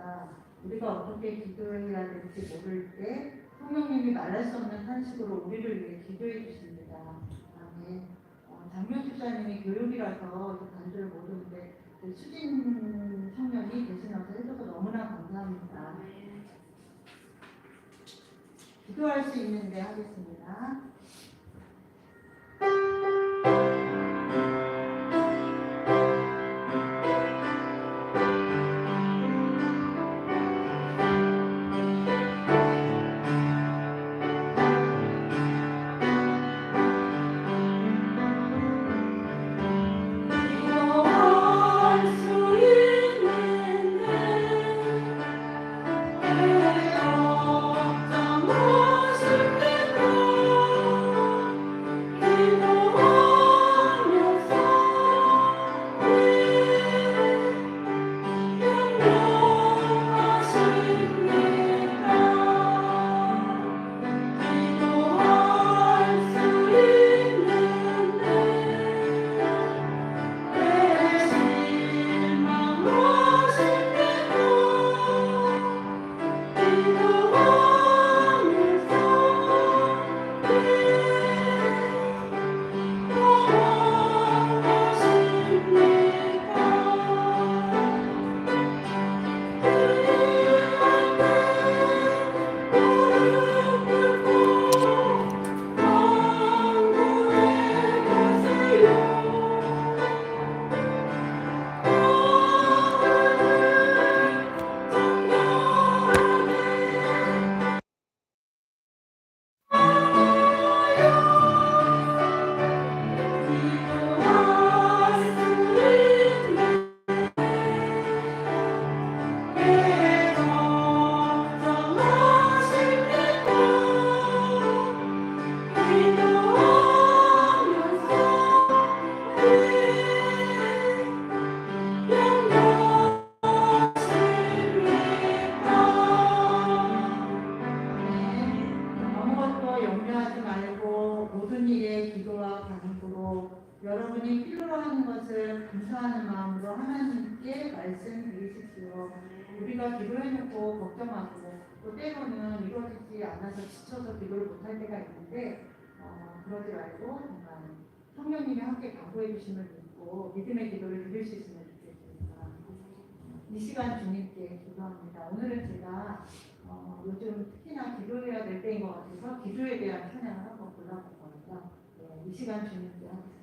있습니다. 우리가 어떻게 기도해야 될지 모를 때 성령님이 말할 수 없는 탄식으로 우리를 위해 기도해 주십니다. 아멘. 장면 집사님이 교육이라서 간주를 못 오는데 수진 성령이 대신해서 해줘서 너무나 감사합니다. 기도할 수 있는데 하겠습니다. 여러분이 필요로 하는 것을 감사하는 마음으로 하나님께 말씀드리십시오. 우리가 기도해놓고 걱정하고 또 때로는 이루어지지 않아서 지쳐서 기도를 못할 때가 있는데 그러지 말고 정말 성령님이 함께 강구해 주심을 믿고 믿음의 기도를 드릴 수 있으면 좋겠습니다. 이 시간 주님께 기도합니다. 오늘은 제가 요즘 특히나 기도해야 될 때인 것 같아서 기도에 대한 찬양을 한번 골라본 거예요. 네, 이 시간 주님께 하겠습니다.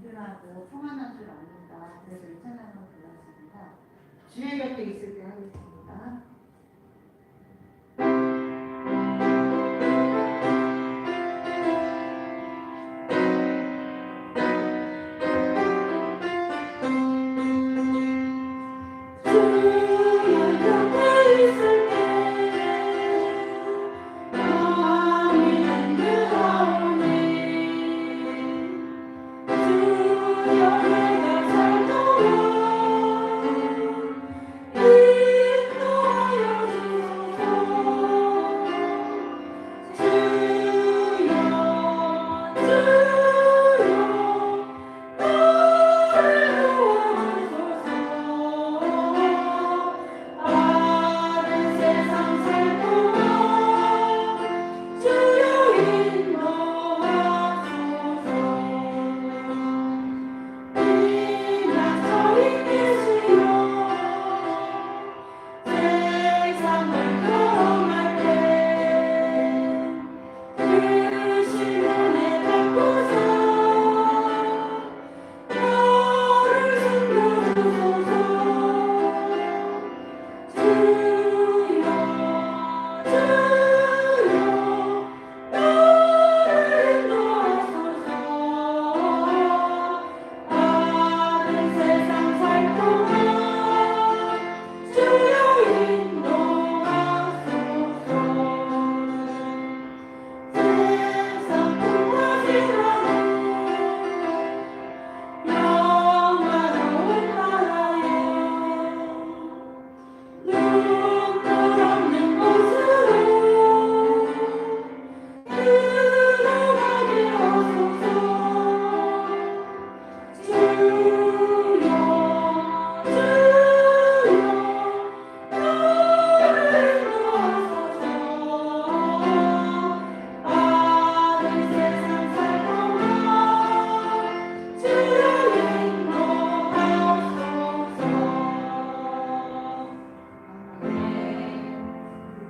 든든하고 평안한 줄 압니다. 그래서 이 찬양을 불렀습니다. 주의 곁에 있을 때 하겠습니다.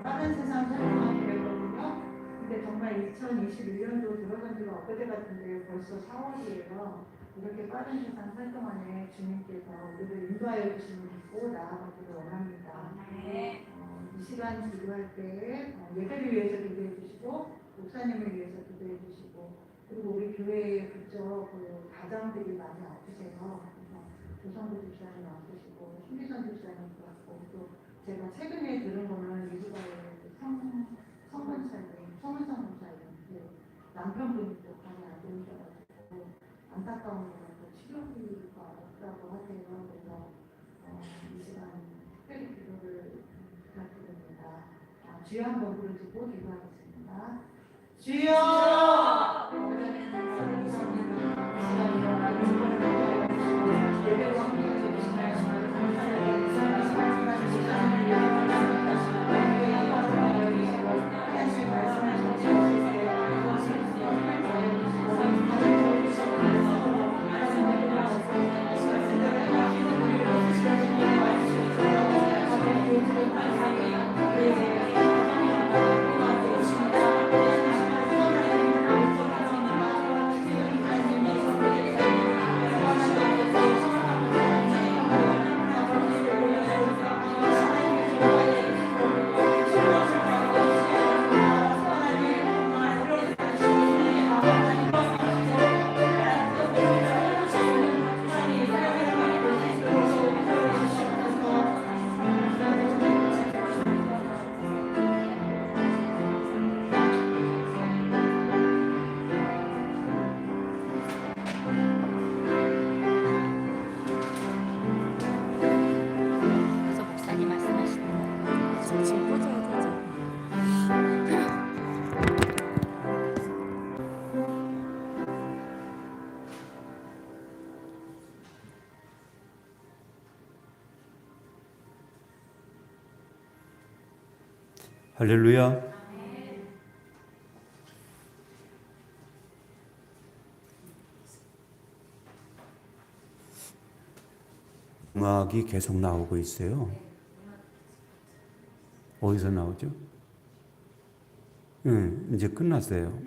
빠른 세상 설명하기로 했거든요. 근데 정말 2021년도 들어간 지가 엊그제 같은데 벌써 4월이에요. 이렇게 빠른 세상 활동 안에 주님께서 우리를 인도하여 주시는 믿고 나아가기를 원합니다. 이 시간 기도할 때 예배를 위해서 기도해 주시고 목사님을 위해서 기도해 주시고 그리고 우리 교회에 그쪽 그 가장들이 많이 아프세요. 그래서 조성구 집사님 아프시고 신비선 집사님도 아프고 또 제가 최근에 들은 거는 미국의 성문사님, 성문성 목사님 남편분이 또 많이 안 좋으셔가지고 안타까운 거는 또 치료비가 없다고 하세요. 그래서 이 시간 특별히 기도를 부탁드립니다. 주여 한번 부르시고 기도하겠습니다. 주여! 예배와 함께 해주신 말씀을 할렐루야. 음악이 계속 나오고 있어요. 어디서 나오죠? 이제 끝났어요.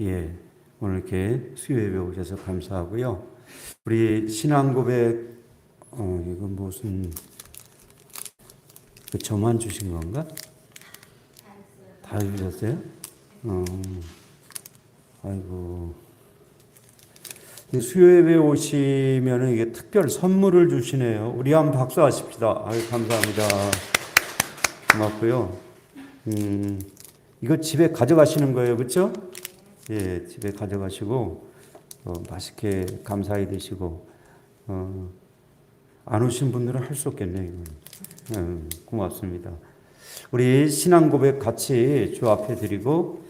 예, 오늘 이렇게 수요예배 오셔서 감사하고요. 우리 신앙 고백, 이건 무슨, 저만 주신 건가? 다 주셨어요? 아이고. 수요예배 오시면 이게 특별 선물을 주시네요. 우리 한번 박수 하십시다. 아유, 감사합니다. 고맙고요. 이거 집에 가져가시는 거예요, 그렇죠? 예, 집에 가져가시고 맛있게 감사히 드시고 안 오신 분들은 할 수 없겠네요. 고맙습니다. 우리 신앙 고백 같이 주 앞에 드리고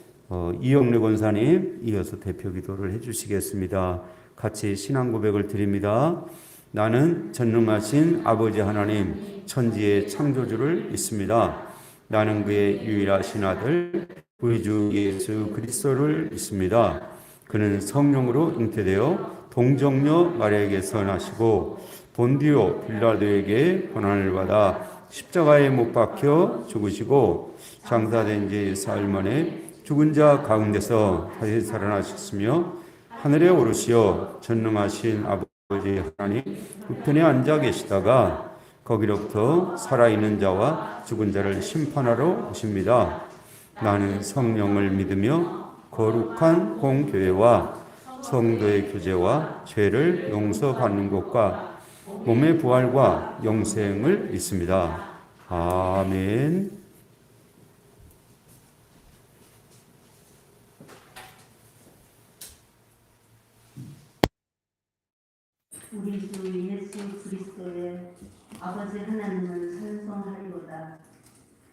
이영래 권사님 이어서 대표 기도를 해주시겠습니다. 같이 신앙 고백을 드립니다. 나는 전능하신 아버지 하나님 천지의 창조주를 믿습니다. 나는 그의 유일하신 아들 우리 주 예수 그리스도를 믿습니다. 그는 성령으로 잉태되어 동정녀 마리아에게서 나시고 본디오 빌라도에게 고난을 받아 십자가에 못 박혀 죽으시고 장사된 지 사흘 만에 죽은 자 가운데서 다시 살아나셨으며 하늘에 오르시어 전능하신 아버지 하나님 우편에 앉아 계시다가 거기로부터 살아있는 자와 죽은 자를 심판하러 오십니다. 나는 성령을 믿으며 거룩한 공교회와 성도의 교제와 죄를 용서받는 것과 몸의 부활과 영생을 믿습니다. 아멘. 우리 주 예수 그리스도의 아버지 하나님을 찬송하리로다.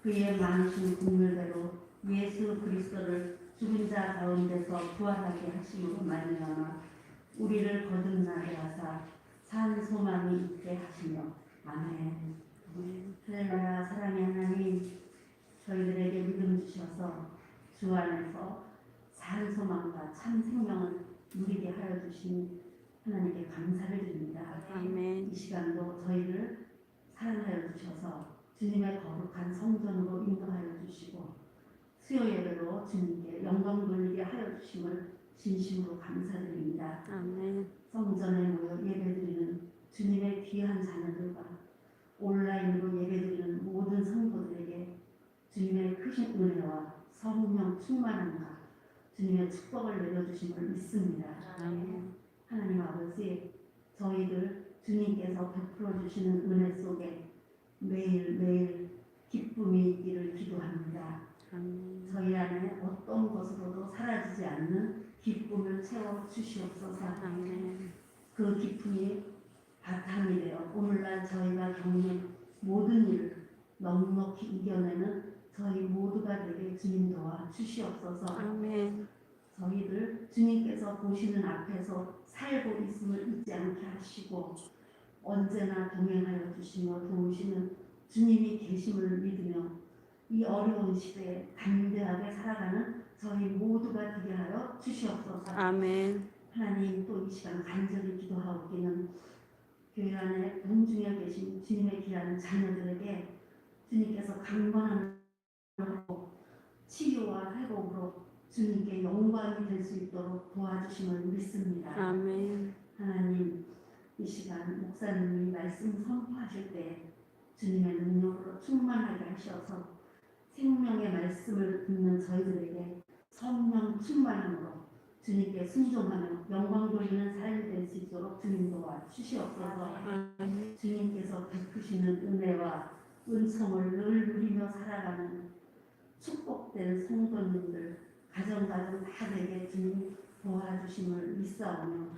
그의 많으신 국물대로 예수 그리스도를 죽은 자 가운데서 부활하게 하심으로 말미암아 우리를 거듭나게 하사 산 소망이 있게 하시며 아멘. 할렐루야. 사랑의 하나님, 저희들에게 믿음 주셔서 주 안에서 산 소망과 참 생명을 누리게 하여 주신 하나님께 감사를 드립니다. 아멘. 이 시간도 저희를 사랑하여 주셔서 주님의 거룩한 성전으로 인도하여 주시고 수요 예배로 주님께 영광 돌리게 하여 주심을 진심으로 감사드립니다. 아멘. 성전에 모여 예배드리는 주님의 귀한 자녀들과 온라인으로 예배드리는 모든 성도들에게 주님의 크신 은혜와 성령 충만함과 주님의 축복을 내려주심을 믿습니다. 아멘. 하나님 아버지, 저희들 주님께서 베풀어 주시는 은혜 속에 매일매일 기쁨이 있기를 기도합니다. 아멘. 저희 안에 어떤 것으로도 사라지지 않는 기쁨을 채워 주시옵소서. 아멘. 그 기쁨이 바탕이 되어 오늘날 저희가 겪는 모든 일을 넉넉히 이겨내는 저희 모두가 되게 주님 도와 주시옵소서. 아멘. 저희들 주님께서 보시는 앞에서 살고 있음을 잊지 않게 하시고 언제나 동행하여 주시며 도우시는 주님이 계심을 믿으며 이 어려운 시대에 담대하게 살아가는 저희 모두가 되게 하여 주시옵소서. 아멘. 하나님, 또 이 시간 간절히 기도하옵기는 교회 안에 동중에 계신 주님의 귀한 자녀들에게 주님께서 강건함을 치유와 회복으로 주님께 영광이 될 수 있도록 도와주심을 믿습니다. 아멘. 하나님, 이 시간 목사님이 말씀 선포하실 때 주님의 능력으로 충만하게 하셔서 생명의 말씀을 듣는 저희들에게 성령 충만함으로 주님께 순종하며 영광 돌리는 삶이 될 수 있도록 주님 도와 주시옵소서. 아멘. 주님께서 베푸시는 은혜와 은총을 늘 누리며 살아가는 축복된 성도님들 가정가정 다 되게 주님 도와주심을 믿사오며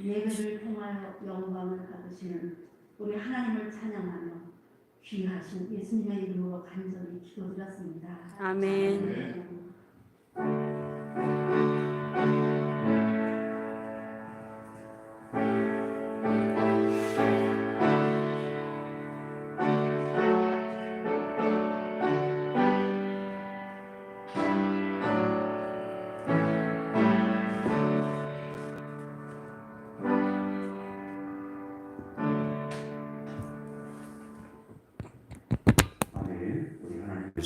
예배를 통하여 영광을 받으시는 우리 하나님을 찬양하며 귀하신 예수님의 이름으로 간절히 기도드렸습니다. 아멘.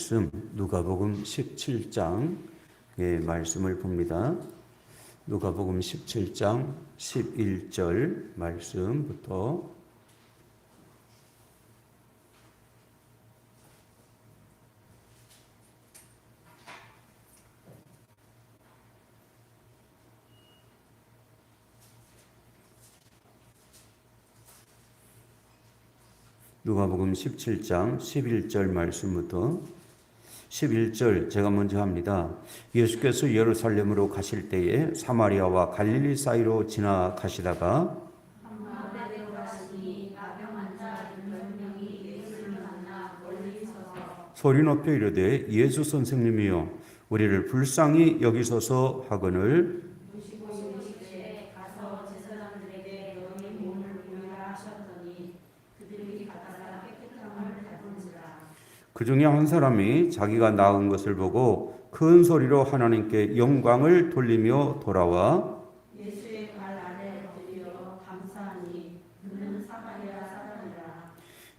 말씀 누가복음 17장의 말씀을 봅니다. 누가복음 17장 11절 말씀부터 누가복음 17장 11절 말씀부터 11절 제가 먼저 합니다. 예수께서 예루살렘으로 가실 때에 사마리아와 갈릴리 사이로 지나가시다가 소리 높여 이르되 예수 선생님이여 우리를 불쌍히 여기소서 하거늘 그 중에 한 사람이 자기가 나은 것을 보고 큰 소리로 하나님께 영광을 돌리며 돌아와 예수의 발 아래 엎드려 감사하니 그는 사마리아 사람이라.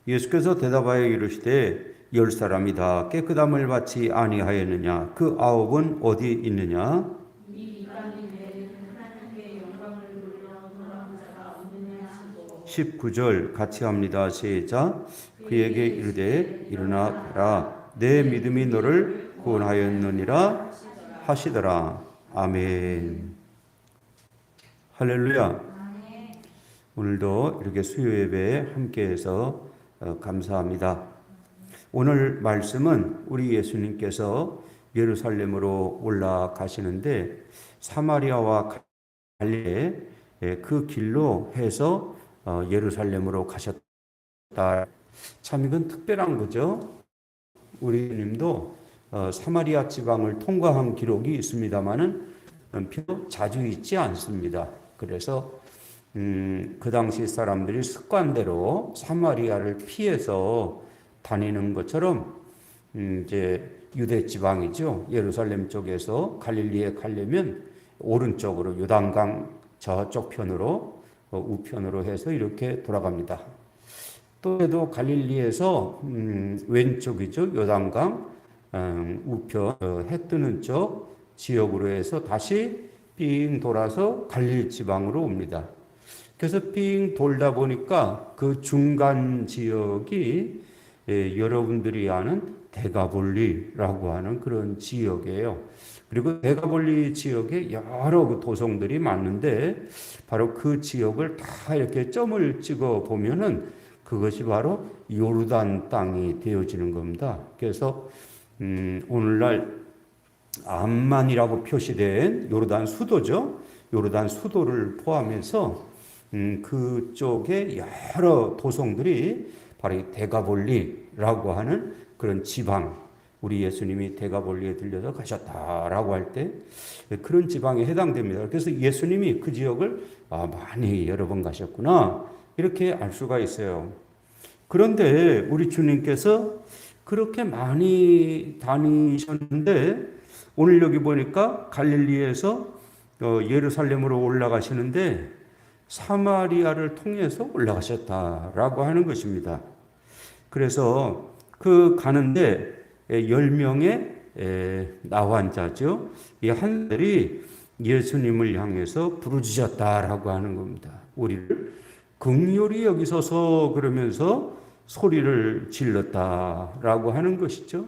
예수께서 대답하여 이르시되 10사람이 다 깨끗함을 받지 아니하였느냐 그 9은 어디 있느냐 이 이방인 외에는 하나님께 영광을 돌려 돌아온 자가 없느냐 하시고 19절 같이 합니다. 시작. 그에게 이르되 일어나 가라 내 믿음이 너를 구원하였느니라 하시더라. 아멘. 할렐루야. 오늘도 이렇게 수요 예배에 함께해서 감사합니다. 오늘 말씀은 우리 예수님께서 예루살렘으로 올라가시는데 사마리아와 갈릴리 그 길로 해서 예루살렘으로 가셨다. 참 이건 특별한 거죠. 우리 예수님도 사마리아 지방을 통과한 기록이 있습니다만은 자주 있지 않습니다. 그래서 그 당시 사람들이 습관대로 사마리아를 피해서 다니는 것처럼 이제 유대 지방이죠. 예루살렘 쪽에서 갈릴리에 가려면 오른쪽으로 요단강 저쪽 편으로 우편으로 해서 이렇게 돌아갑니다. 또 갈릴리에서 왼쪽이죠. 요단강 우편 해 뜨는 쪽 지역으로 해서 다시 삥 돌아서 갈릴리 지방으로 옵니다. 그래서 삥 돌다 보니까 그 중간 지역이 여러분들이 아는 데가볼리라고 하는 그런 지역이에요. 그리고 데가볼리 지역에 여러 그 도성들이 많은데 바로 그 지역을 다 이렇게 점을 찍어 보면은 그것이 바로 요르단 땅이 되어지는 겁니다. 그래서 오늘날 암만이라고 표시된 요르단 수도죠. 요르단 수도를 포함해서 그쪽에 여러 도성들이 바로 이 데가볼리라고 하는 그런 지방, 우리 예수님이 데가볼리에 들려서 가셨다라고 할 때 그런 지방에 해당됩니다. 그래서 예수님이 그 지역을 많이 여러 번 가셨구나 이렇게 알 수가 있어요. 그런데 우리 주님께서 그렇게 많이 다니셨는데 오늘 여기 보니까 갈릴리에서 예루살렘으로 올라가시는데 사마리아를 통해서 올라가셨다라고 하는 것입니다. 그래서 그 가는데 10명의 나환자죠. 이 한들이 예수님을 향해서 부르짖었다라고 하는 겁니다. 우리를 긍휼히 여기소서 그러면서 소리를 질렀다라고 하는 것이죠.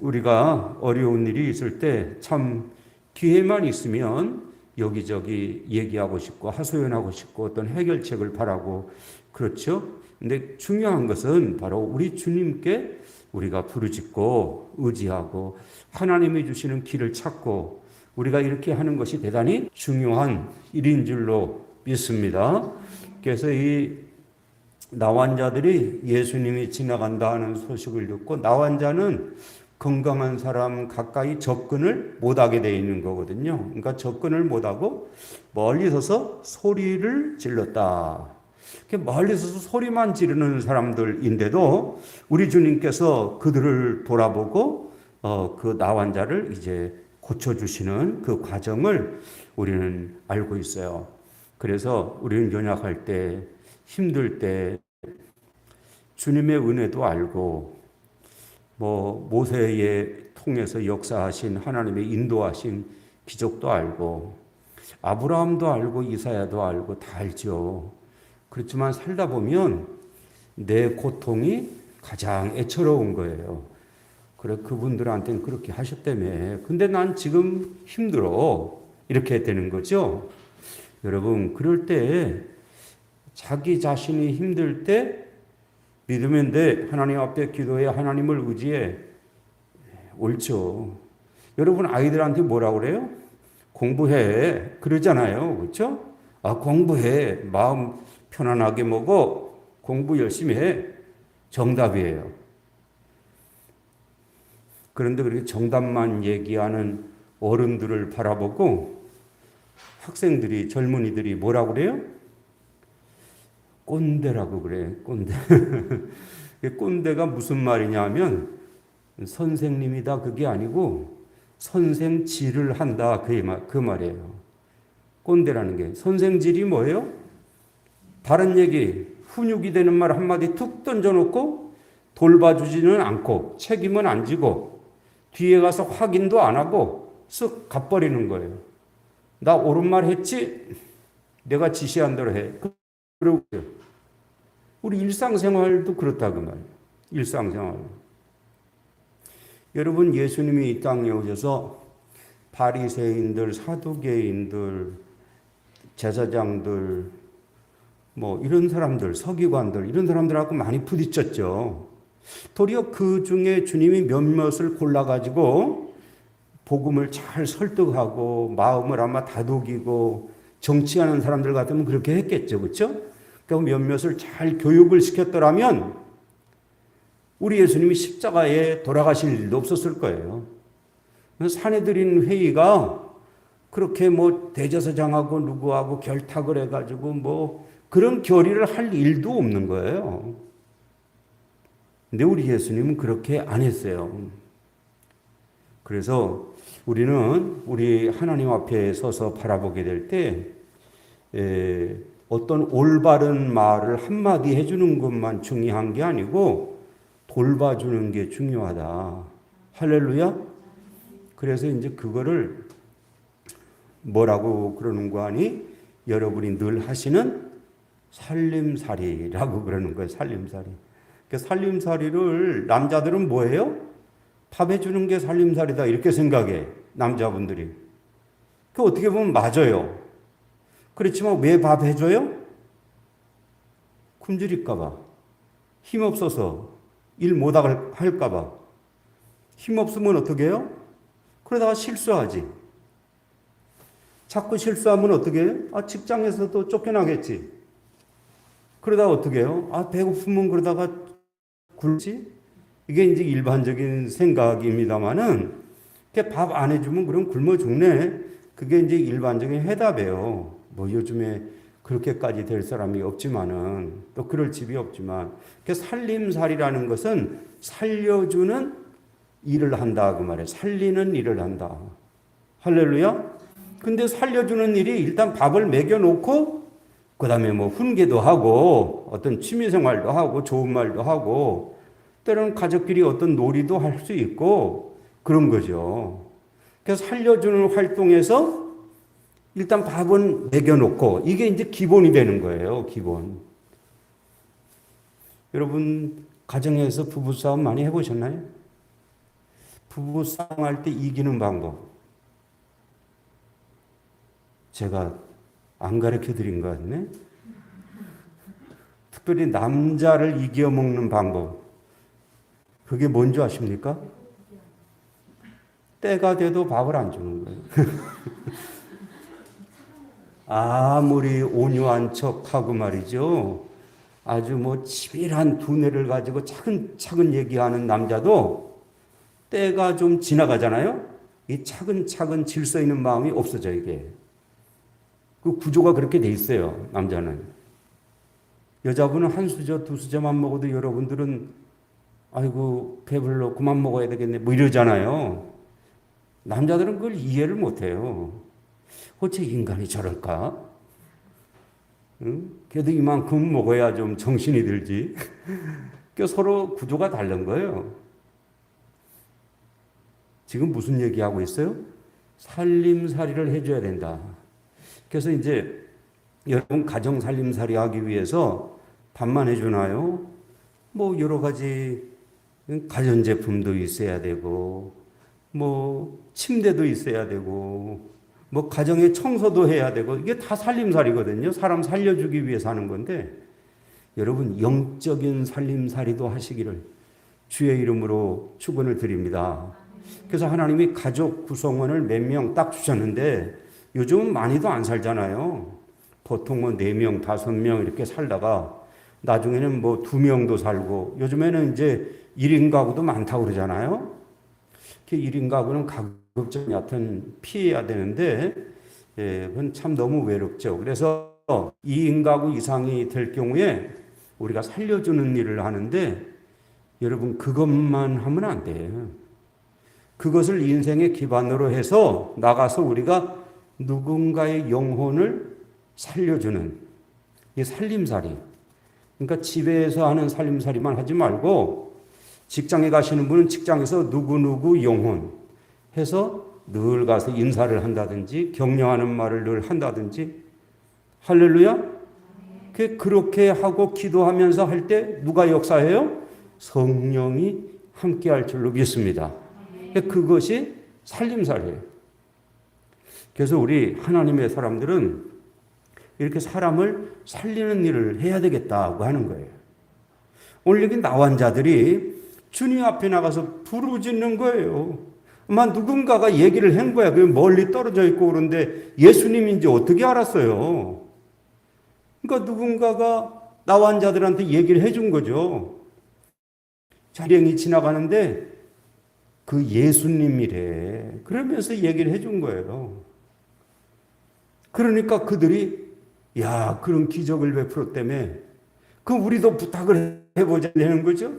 우리가 어려운 일이 있을 때 참 기회만 있으면 여기저기 얘기하고 싶고 하소연하고 싶고 어떤 해결책을 바라고 그렇죠. 근데 중요한 것은 바로 우리 주님께 우리가 부르짖고 의지하고 하나님이 주시는 길을 찾고 우리가 이렇게 하는 것이 대단히 중요한 일인 줄로 믿습니다. 그래서 이 나환자들이 예수님이 지나간다 하는 소식을 듣고 나환자는 건강한 사람 가까이 접근을 못하게 되어 있는 거거든요. 그러니까 접근을 못하고 멀리 서서 소리를 질렀다. 멀리 서서 소리만 지르는 사람들인데도 우리 주님께서 그들을 돌아보고 그 나환자를 이제 고쳐주시는 그 과정을 우리는 알고 있어요. 그래서 우리는 연약할 때, 힘들 때 주님의 은혜도 알고 모세에 통해서 역사하신 하나님의 인도하신 기적도 알고 아브라함도 알고 이사야도 알고 다 알죠. 그렇지만 살다 보면 내 고통이 가장 애처로운 거예요. 그래 그분들한테는 그렇게 하셨다며. 근데 난 지금 힘들어. 이렇게 되는 거죠. 여러분 그럴 때 자기 자신이 힘들 때 믿으면 돼. 하나님 앞에 기도해. 하나님을 의지해. 옳죠. 여러분 아이들한테 뭐라고 그래요? 공부해. 그러잖아요. 그렇죠? 아 공부해. 마음 편안하게 먹어. 공부 열심히 해. 정답이에요. 그런데 그렇게 정답만 얘기하는 어른들을 바라보고 학생들이 젊은이들이 뭐라고 그래요? 꼰대라고 그래. 꼰대. 꼰대가 무슨 말이냐면 선생님이다 그게 아니고 선생질을 한다 그 말이에요. 꼰대라는 게 선생질이 뭐예요? 다른 얘기 훈육이 되는 말 한마디 툭 던져놓고 돌봐주지는 않고 책임은 안 지고 뒤에 가서 확인도 안 하고 쓱 가버리는 거예요. 나 옳은 말 했지? 내가 지시한 대로 해. 그러고 우리 일상생활도 그렇다 그 말이에요. 일상생활. 여러분 예수님이 이 땅에 오셔서 바리새인들, 사두개인들, 제사장들 뭐 이런 사람들, 서기관들 이런 사람들하고 많이 부딪혔죠. 도리어 그 중에 주님이 몇몇을 골라가지고 복음을 잘 설득하고 마음을 아마 다독이고 정치하는 사람들 같으면 그렇게 했겠죠. 그렇죠? 그러니까 몇몇을 잘 교육을 시켰더라면 우리 예수님이 십자가에 돌아가실 일도 없었을 거예요. 산헤드린 회의가 그렇게 뭐 대제사장하고 누구하고 결탁을 해가지고 뭐 그런 결의를 할 일도 없는 거예요. 근데 우리 예수님은 그렇게 안 했어요. 그래서 우리는 우리 하나님 앞에 서서 바라보게 될 때 어떤 올바른 말을 한마디 해주는 것만 중요한 게 아니고 돌봐주는 게 중요하다. 할렐루야. 그래서 이제 그거를 뭐라고 그러는 거 아니? 여러분이 늘 하시는 살림살이라고 그러는 거예요. 살림살이. 그 살림살이를 남자들은 뭐예요? 밥 해주는 게 살림살이다 이렇게 생각해. 남자분들이. 그 어떻게 보면 맞아요. 그렇지만 왜 밥 해줘요? 굶주릴까 봐. 힘없어서 일 못할까 봐. 힘없으면 어떻게 해요? 그러다가 실수하지. 자꾸 실수하면 어떻게 해요? 아, 직장에서도 쫓겨나겠지. 그러다가 어떻게 해요? 아, 배고프면 그러다가 굶지? 이게 이제 일반적인 생각입니다만은, 밥 안 해주면 그럼 굶어 죽네. 그게 이제 일반적인 해답이에요. 뭐 요즘에 그렇게까지 될 사람이 없지만은, 또 그럴 집이 없지만, 살림살이라는 것은 살려주는 일을 한다. 그 말이에요. 살리는 일을 한다. 할렐루야? 근데 살려주는 일이 일단 밥을 먹여놓고, 그 다음에 뭐 훈계도 하고, 어떤 취미생활도 하고, 좋은 말도 하고, 때로는 가족끼리 어떤 놀이도 할 수 있고, 그런 거죠. 그래서 살려주는 활동에서 일단 밥은 먹여놓고, 이게 이제 기본이 되는 거예요, 기본. 여러분, 가정에서 부부싸움 많이 해보셨나요? 부부싸움 할 때 이기는 방법. 제가 안 가르쳐 드린 것 같네. 특별히 남자를 이겨먹는 방법. 그게 뭔지 아십니까? 때가 돼도 밥을 안 주는 거예요. 아무리 온유한 척하고 말이죠. 아주 뭐 치밀한 두뇌를 가지고 차근차근 얘기하는 남자도 때가 좀 지나가잖아요. 이 차근차근 질서 있는 마음이 없어져 이게. 그 구조가 그렇게 돼 있어요. 남자는. 여자분은 한 수저 두 수저만 먹어도 여러분들은 아이고 배불러 그만 먹어야 되겠네 뭐 이러잖아요. 남자들은 그걸 이해를 못해요. 어째 인간이 저럴까? 응? 그래도 이만큼 먹어야 좀 정신이 들지. 서로 구조가 다른 거예요. 지금 무슨 얘기하고 있어요? 살림살이를 해줘야 된다. 그래서 이제 여러분 가정 살림살이 하기 위해서 밥만 해주나요? 뭐 여러 가지 가전제품도 있어야 되고, 뭐 침대도 있어야 되고, 뭐 가정의 청소도 해야 되고, 이게 다 살림살이거든요. 사람 살려주기 위해서 하는 건데, 여러분 영적인 살림살이도 하시기를 주의 이름으로 축원을 드립니다. 그래서 하나님이 가족 구성원을 몇 명 딱 주셨는데 요즘은 많이도 안 살잖아요. 보통은 4명, 5명 이렇게 살다가 나중에는 뭐 2명도 살고, 요즘에는 이제 1인 가구도 많다고 그러잖아요. 1인 가구는 가급적 여하튼 피해야 되는데, 그건 참 너무 외롭죠. 그래서 2인 가구 이상이 될 경우에 우리가 살려주는 일을 하는데, 여러분 그것만 하면 안 돼요. 그것을 인생의 기반으로 해서 나가서 우리가 누군가의 영혼을 살려주는 이 살림살이. 그러니까 집에서 하는 살림살이만 하지 말고, 직장에 가시는 분은 직장에서 누구누구 영혼 해서 늘 가서 인사를 한다든지 격려하는 말을 늘 한다든지. 할렐루야. 그렇게 하고 기도하면서 할 때 누가 역사해요? 성령이 함께 할 줄로 믿습니다. 그것이 살림살이에요. 그래서 우리 하나님의 사람들은 이렇게 사람을 살리는 일을 해야 되겠다고 하는 거예요. 오늘 여기 나온 자들이 주님 앞에 나가서 부르짖는 거예요. 아마 누군가가 얘기를 한 거야. 그 멀리 떨어져 있고 그런데 예수님인지 어떻게 알았어요? 그러니까 누군가가 나온 자들한테 얘기를 해준 거죠. 일행이 지나가는데 그 예수님이래. 그러면서 얘기를 해준 거예요. 그러니까 그들이 야, 그런 기적을 베풀었다며. 그럼 우리도 부탁을 해보자는 거죠.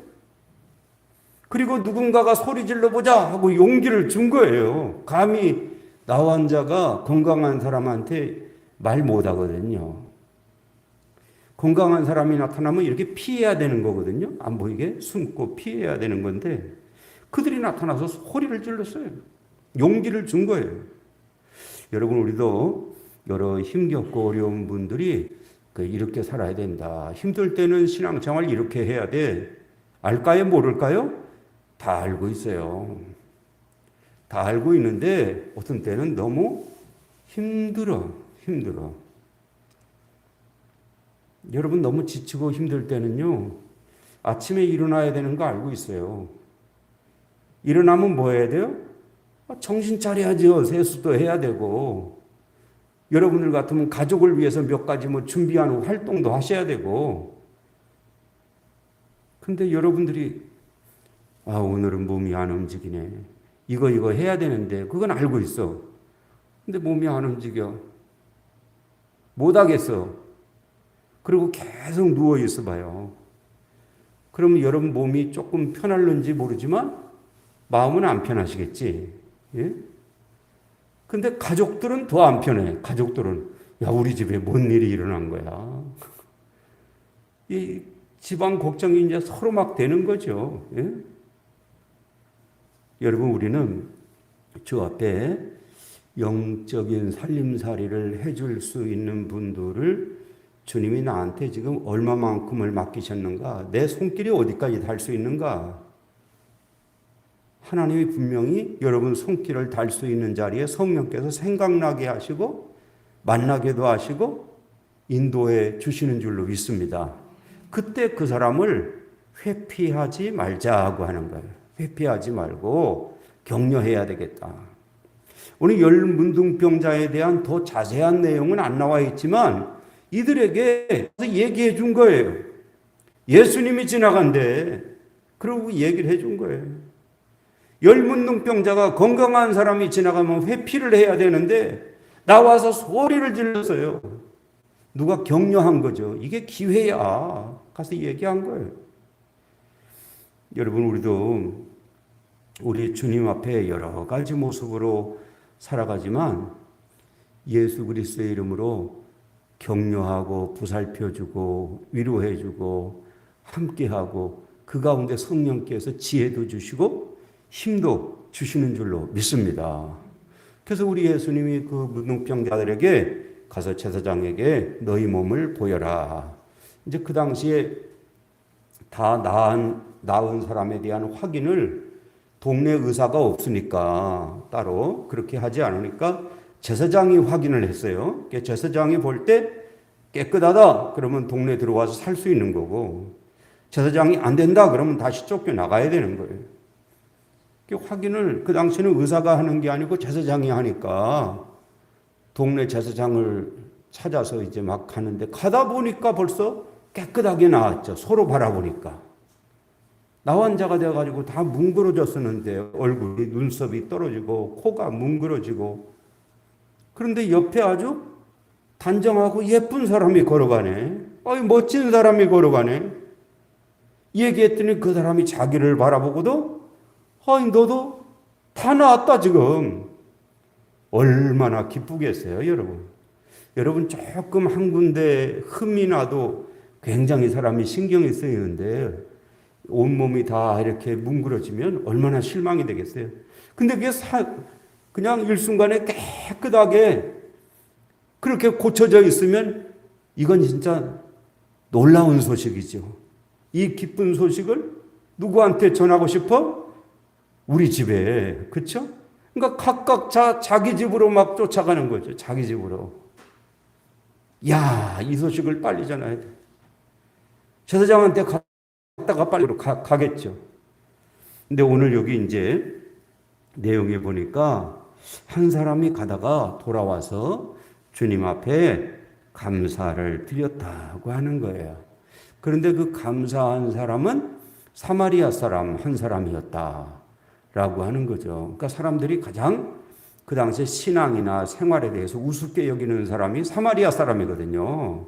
그리고 누군가가 소리 질러보자 하고 용기를 준 거예요. 감히 나온 자가 건강한 사람한테 말 못하거든요. 건강한 사람이 나타나면 이렇게 피해야 되는 거거든요. 안 보이게 숨고 피해야 되는 건데 그들이 나타나서 소리를 질렀어요. 용기를 준 거예요. 여러분 우리도 여러 힘겹고 어려운 분들이 이렇게 살아야 된다. 힘들 때는 신앙생활 이렇게 해야 돼. 알까요? 모를까요? 다 알고 있어요. 다 알고 있는데 어떤 때는 너무 힘들어. 여러분 너무 지치고 힘들 때는요. 아침에 일어나야 되는 거 알고 있어요. 일어나면 뭐 해야 돼요? 정신 차려야죠. 세수도 해야 되고. 여러분들 같으면 가족을 위해서 몇 가지 뭐 준비하는 활동도 하셔야 되고. 근데 여러분들이 오늘은 몸이 안 움직이네. 이거 해야 되는데 그건 알고 있어. 근데 몸이 안 움직여. 못 하겠어. 그리고 계속 누워 있어 봐요. 그러면 여러분 몸이 조금 편할는지 모르지만 마음은 안 편하시겠지. 예? 근데 가족들은 더 안 편해. 가족들은 우리 집에 뭔 일이 일어난 거야. 이 집안 걱정이 이제 서로 막 되는 거죠. 예? 여러분 우리는 주 앞에 영적인 살림살이를 해줄 수 있는 분들을 주님이 나한테 지금 얼마만큼을 맡기셨는가? 내 손길이 어디까지 달 수 있는가? 하나님이 분명히 여러분 손길을 달 수 있는 자리에 성령께서 생각나게 하시고 만나게도 하시고 인도해 주시는 줄로 믿습니다. 그때 그 사람을 회피하지 말자고 하는 거예요. 회피하지 말고 격려해야 되겠다. 오늘 열문둥병자에 대한 더 자세한 내용은 안 나와 있지만 이들에게 얘기해 준 거예요. 예수님이 지나간대. 그러고 얘기를 해 준 거예요. 열문둥병자가 건강한 사람이 지나가면 회피를 해야 되는데 나와서 소리를 질렀어요. 누가 격려한 거죠. 이게 기회야. 가서 얘기한 거예요. 여러분 우리도 우리 주님 앞에 여러 가지 모습으로 살아가지만 예수 그리스도의 이름으로 격려하고 보살펴주고 위로해주고 함께하고 그 가운데 성령께서 지혜도 주시고 힘도 주시는 줄로 믿습니다. 그래서 우리 예수님이 그 문둥병자들에게 가서 제사장에게 너희 몸을 보여라. 이제 그 당시에 다 나은 사람에 대한 확인을 동네 의사가 없으니까 따로 그렇게 하지 않으니까 제사장이 확인을 했어요. 제사장이 볼 때 깨끗하다 그러면 동네 들어와서 살 수 있는 거고, 제사장이 안 된다 그러면 다시 쫓겨나가야 되는 거예요. 확인을 그 당시에는 의사가 하는 게 아니고 제사장이 하니까 동네 제사장을 찾아서 이제 막 가는데, 가다 보니까 벌써 깨끗하게 나왔죠. 서로 바라보니까. 나환자가 돼가지고 다 뭉그러졌었는데 얼굴이, 눈썹이 떨어지고 코가 뭉그러지고, 그런데 옆에 아주 단정하고 예쁜 사람이 걸어가네. 멋진 사람이 걸어가네. 얘기했더니 그 사람이 자기를 바라보고도 너도 다 나았다 지금. 얼마나 기쁘겠어요, 여러분. 여러분 조금 한 군데 흠이 나도 굉장히 사람이 신경이 쓰이는데 온몸이 다 이렇게 뭉그러지면 얼마나 실망이 되겠어요. 근데 그게 그냥 일순간에 깨끗하게 그렇게 고쳐져 있으면 이건 진짜 놀라운 소식이죠. 이 기쁜 소식을 누구한테 전하고 싶어? 우리 집에. 그렇죠? 그러니까 각각 자기 집으로 막 쫓아가는 거죠. 자기 집으로. 야, 이 소식을 빨리 전해야 돼. 제사장한테 갔다가 빨리 가겠죠. 근데 오늘 여기 이제 내용에 보니까 한 사람이 가다가 돌아와서 주님 앞에 감사를 드렸다고 하는 거예요. 그런데 그 감사한 사람은 사마리아 사람 한 사람이었다라고 하는 거죠. 그러니까 사람들이 가장 그 당시에 신앙이나 생활에 대해서 우습게 여기는 사람이 사마리아 사람이거든요.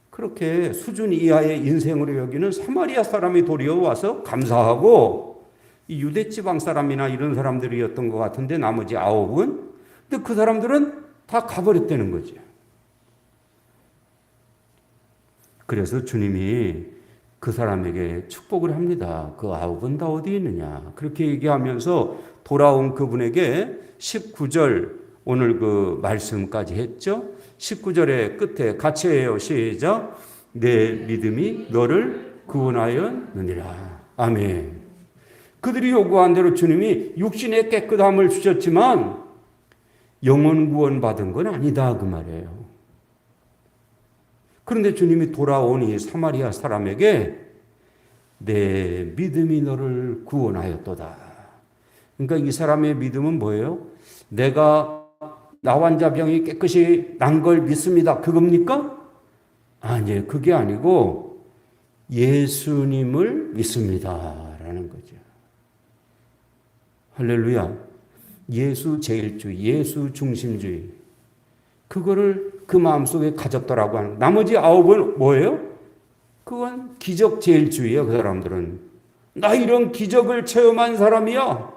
그렇게 수준 이하의 인생으로 여기는 사마리아 사람이 도리어 와서 감사하고, 이 유대 지방 사람이나 이런 사람들이었던 것 같은데 나머지 9은, 근데 그 사람들은 다 가버렸다는 거죠. 그래서 주님이 그 사람에게 축복을 합니다. 그 9은 다 어디 있느냐. 그렇게 얘기하면서 돌아온 그분에게 19절 오늘 그 말씀까지 했죠. 19절의 끝에 같이 해요. 시작. 내 믿음이 너를 구원하였느니라. 아멘. 그들이 요구한 대로 주님이 육신의 깨끗함을 주셨지만 영혼 구원 받은 건 아니다 그 말이에요. 그런데 주님이 돌아온 이 사마리아 사람에게 내 믿음이 너를 구원하였도다. 그러니까 이 사람의 믿음은 뭐예요? 내가 나 환자병이 깨끗이 난 걸 믿습니다. 그겁니까? 아니에요. 그게 아니고 예수님을 믿습니다라는 거죠. 할렐루야. 예수 제일주의, 예수 중심주의. 그거를 그 마음속에 가졌더라고 하는. 나머지 9은 뭐예요? 그건 기적 제일주의예요. 그 사람들은. 나 이런 기적을 체험한 사람이야.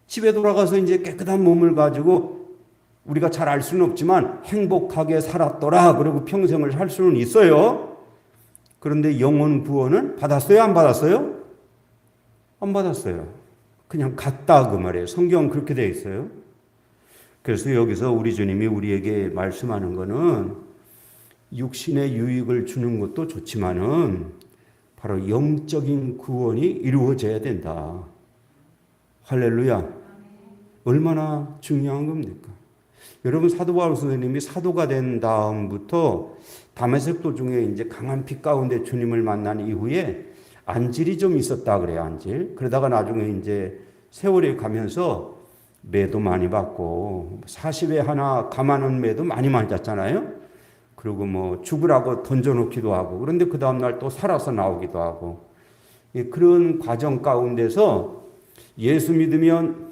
집에 돌아가서 이제 깨끗한 몸을 가지고 우리가 잘 알 수는 없지만 행복하게 살았더라. 그리고 평생을 살 수는 있어요. 그런데 영혼 구원은 받았어요? 안 받았어요? 안 받았어요. 그냥 갔다 그 말이에요. 성경은 그렇게 되어 있어요. 그래서 여기서 우리 주님이 우리에게 말씀하는 거는 육신의 유익을 주는 것도 좋지만은 바로 영적인 구원이 이루어져야 된다. 할렐루야. 얼마나 중요한 겁니까? 여러분, 사도 바울 선생님이 사도가 된 다음부터 다메섹 도중에 이제 강한 빛 가운데 주님을 만난 이후에 안질이 좀 있었다 그래요. 안질. 그러다가 나중에 이제 세월이 가면서 매도 많이 받고 40에 하나 감하는 매도 많이 맞았잖아요. 그리고 뭐 죽으라고 던져놓기도 하고, 그런데 그 다음날 또 살아서 나오기도 하고, 그런 과정 가운데서 예수 믿으면